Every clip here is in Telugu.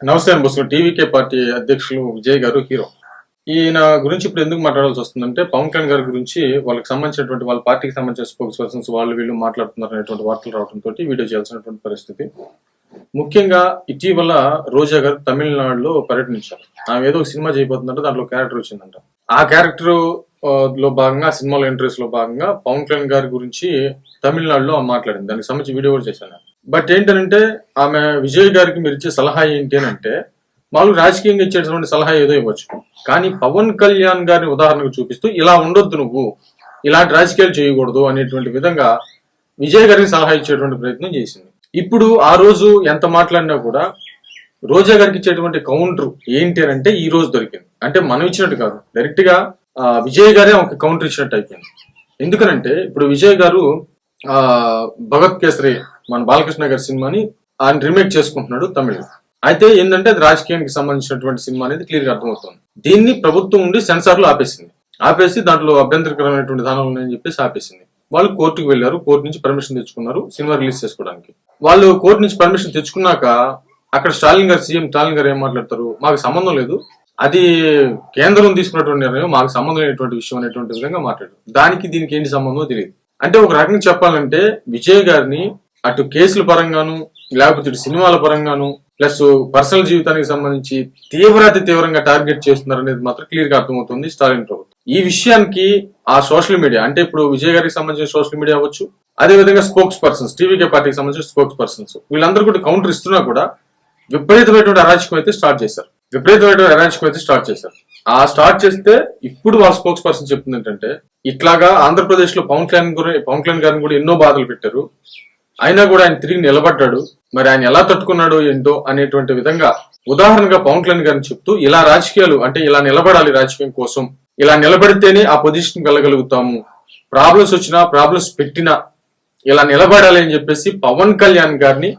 నమస్తే బస్సు టీవీకే పార్టీ అధ్యక్షులు విజయ్ గారు హీరో. ఈయన గురించి ఇప్పుడు ఎందుకు మాట్లాడాల్సి వస్తుందంటే పవన్ కళ్యాణ్ గారి గురించి వాళ్ళకి సంబంధించినటువంటి వాళ్ళ పార్టీకి సంబంధించిన స్పోక్స్ పర్సన్స్ వాళ్ళు వీళ్ళు మాట్లాడుతున్నారు అనేటువంటి వార్తలు రావడంతో వీడియో చేయాల్సినటువంటి పరిస్థితి. ముఖ్యంగా ఇటీవల రోజా గారు తమిళనాడులో పర్యటించారు. ఆమె ఏదో సినిమా చేయబోతుందంటే దాంట్లో క్యారెక్టర్ వచ్చిందంట. ఆ క్యారెక్టర్ లో భాగంగా సినిమాలో ఎంట్రీస్ లో భాగంగా పవన్ కళ్యాణ్ గారి గురించి తమిళనాడులో మాట్లాడింది. దానికి సంబంధించి వీడియో కూడా చేశాను. బట్ ఏంటంటే ఆమె విజయ్ గారికి మీరు ఇచ్చే సలహా ఏంటి అని అంటే వాళ్ళు రాజకీయంగా ఇచ్చేటువంటి సలహా ఏదో ఇవ్వచ్చు, కానీ పవన్ కళ్యాణ్ గారిని ఉదాహరణకు చూపిస్తూ ఇలా ఉండొద్దు, నువ్వు ఇలాంటి రాజకీయాలు చేయకూడదు అనేటువంటి విధంగా విజయ్ గారికి సలహా ఇచ్చేటువంటి ప్రయత్నం చేసింది. ఇప్పుడు ఆ రోజు ఎంత మాట్లాడినా కూడా రోజా గారికి ఇచ్చేటువంటి కౌంటర్ ఏంటి అని అంటే ఈ రోజు దొరికింది. అంటే మనం ఇచ్చినట్టు కాదు, డైరెక్ట్ గా విజయ్ గారే ఒక కౌంటర్ ఇచ్చినట్టు అయిపోయింది. ఎందుకనంటే ఇప్పుడు విజయ్ గారు భగత్ కేసరి మన బాలకృష్ణ గారి సినిమాని ఆయన రీమేక్ చేసుకుంటున్నాడు తమిళ. అయితే ఏంటంటే అది రాజకీయానికి సంబంధించినటువంటి సినిమా అనేది క్లియర్ గా అర్థమవుతుంది. దీన్ని ప్రభుత్వం ఉండి సెన్సార్లు ఆపేసి దాంట్లో అభ్యంతరకరమైనటువంటి విధానాలు ఉన్నాయని చెప్పేసి ఆపేసింది. వాళ్ళు కోర్టుకు వెళ్లారు, కోర్టు నుంచి పర్మిషన్ తెచ్చుకున్నారు సినిమా రిలీజ్ చేసుకోవడానికి. వాళ్ళు కోర్టు నుంచి పర్మిషన్ తెచ్చుకున్నాక అక్కడ సీఎం స్టాలిన్ గారు ఏం మాట్లాడతారు, మాకు సంబంధం లేదు, అది కేంద్రం తీసుకున్నటువంటి నిర్ణయం, మాకు సంబంధం లేనటువంటి విషయం అనేటువంటి విధంగా మాట్లాడారు. దానికి దీనికి ఏంటి సంబంధం తెలియదు. అంటే ఒక రకంగా చెప్పాలంటే విజయ్ గారిని అటు కేసుల పరంగాను లేకపోతే ఇటు సినిమాల పరంగాను ప్లస్ పర్సనల్ జీవితానికి సంబంధించి తీవ్రంగా టార్గెట్ చేస్తున్నారు అనేది మాత్రం క్లియర్ గా అర్థమవుతుంది స్టాలిన్ ప్రభుత్వం. ఈ విషయానికి ఆ సోషల్ మీడియా అంటే ఇప్పుడు విజయ్ గారికి సంబంధించిన సోషల్ మీడియా అవ్వచ్చు, అదే విధంగా స్పోక్స్ పర్సన్స్ టీవీకే పార్టీకి సంబంధించిన స్పోక్స్ పర్సన్స్ వీళ్ళందరూ కూడా కౌంటర్ ఇస్తున్నా కూడా విపరీతమైనటువంటి అరాచకం అయితే స్టార్ట్ చేశారు. ఆ స్టార్ట్ చేస్తే ఇప్పుడు వాళ్ళ స్పోక్స్ పర్సన్ చెప్తుంది ఏంటంటే ఇట్లాగా ఆంధ్రప్రదేశ్ లో పవన్ కళ్యాణ్ గారిని కూడా ఎన్నో బాధలు పెట్టారు, అయినా కూడా ఆయన తిరిగి నిలబడ్డాడు, మరి ఆయన ఎలా తట్టుకున్నాడో ఏంటో అనేటువంటి విధంగా ఉదాహరణగా పవన్ కళ్యాణ్ గారిని చెప్తూ ఇలా రాజకీయాలు అంటే ఇలా నిలబడాలి, రాజకీయం కోసం ఇలా నిలబడితేనే ఆ పొజిషన్ వెళ్ళగలుగుతాము, ప్రాబ్లమ్స్ వచ్చినా ప్రాబ్లమ్స్ పెట్టినా ఇలా నిలబడాలి అని చెప్పేసి పవన్ కళ్యాణ్ గారిని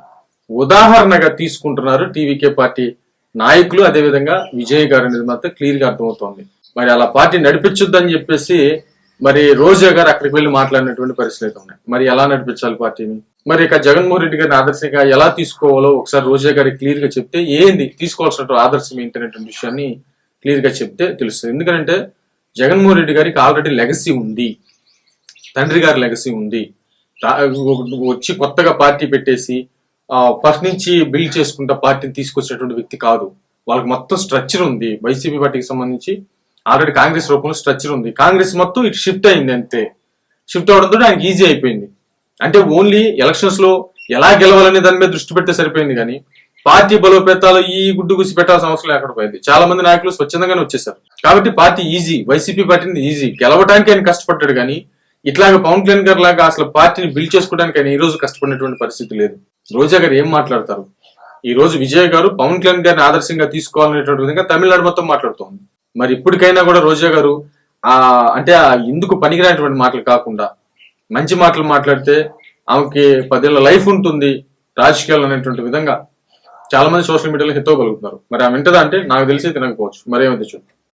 ఉదాహరణగా తీసుకుంటున్నారు టీవీకే పార్టీ నాయకులు, అదేవిధంగా విజయ్ గారు అనేది మాత్రం క్లియర్ గా అర్థమవుతోంది. మరి అలా పార్టీ నడిపించొద్దని చెప్పేసి మరి రోజా గారు అక్కడికి వెళ్లి మాట్లాడినటువంటి పరిస్థితులు ఉన్నాయి. మరి ఎలా నడిపించాలి పార్టీని, మరి ఇక జగన్మోహన్ రెడ్డి గారిని ఆదర్శంగా ఎలా తీసుకోవాలో ఒకసారి రోజా గారికి క్లియర్ గా చెప్తే ఏంది తీసుకోవాల్సిన ఆదర్శం ఏంటనేటువంటి విషయాన్ని క్లియర్ గా చెప్తే తెలుస్తుంది. ఎందుకంటే జగన్మోహన్ రెడ్డి గారికి ఆల్రెడీ లెగసీ ఉంది, తండ్రి గారి లెగసీ ఉంది. వచ్చి కొత్తగా పార్టీ పెట్టేసి ఫస్ట్ నుంచి బిల్డ్ చేసుకుంటా పార్టీని తీసుకొచ్చినటువంటి వ్యక్తి కాదు. వాళ్ళకి మొత్తం స్ట్రక్చర్ ఉంది. వైసీపీ పార్టీకి సంబంధించి ఆల్రెడీ కాంగ్రెస్ రూపంలో స్ట్రక్చర్ ఉంది. కాంగ్రెస్ మొత్తం ఇటు షిఫ్ట్ అయింది, అంతే. షిఫ్ట్ అవడంతో ఆయనకి ఈజీ అయిపోయింది. అంటే ఓన్లీ ఎలక్షన్స్ లో ఎలా గెలవాలనే దాని మీద దృష్టి పెడితే సరిపోయింది, కానీ పార్టీ బలోపేతాలు ఈ గుడ్డు గుసి పెట్టాల్సిన అవసరం లేకుండా పోయింది. చాలా మంది నాయకులు స్వచ్ఛందంగానే వచ్చేసారు. కాబట్టి పార్టీ ఈజీ, వైసీపీ పార్టీని ఈజీ గెలవడానికి ఆయన కష్టపడ్డాడు, కానీ ఇట్లాగా పవన్ కళ్యాణ్ గారు లాగా అసలు పార్టీని బిల్డ్ చేసుకోవడానికి ఆయన ఈ రోజు కష్టపడినటువంటి పరిస్థితి లేదు. రోజా గారు ఏం మాట్లాడతారు, ఈ రోజు విజయ్ గారు పవన్ కళ్యాణ్ గారిని ఆదర్శంగా తీసుకోవాలనేటువంటి విధంగా తమిళనాడు మొత్తం మాట్లాడుతోంది. మరి ఇప్పటికైనా కూడా రోజా గారు అంటే ఎందుకు పనికిరానటువంటి మాటలు కాకుండా మంచి మాటలు మాట్లాడితే ఆమెకి 10 ఏళ్ల లైఫ్ ఉంటుంది రాజకీయాలు అనేటువంటి విధంగా చాలా మంది సోషల్ మీడియాలో హితవగలుగుతున్నారు. మరి ఆమె వింటదా అంటే నాకు తెలిసి తినకపోవచ్చు, మరేమైతే చూద్దాం.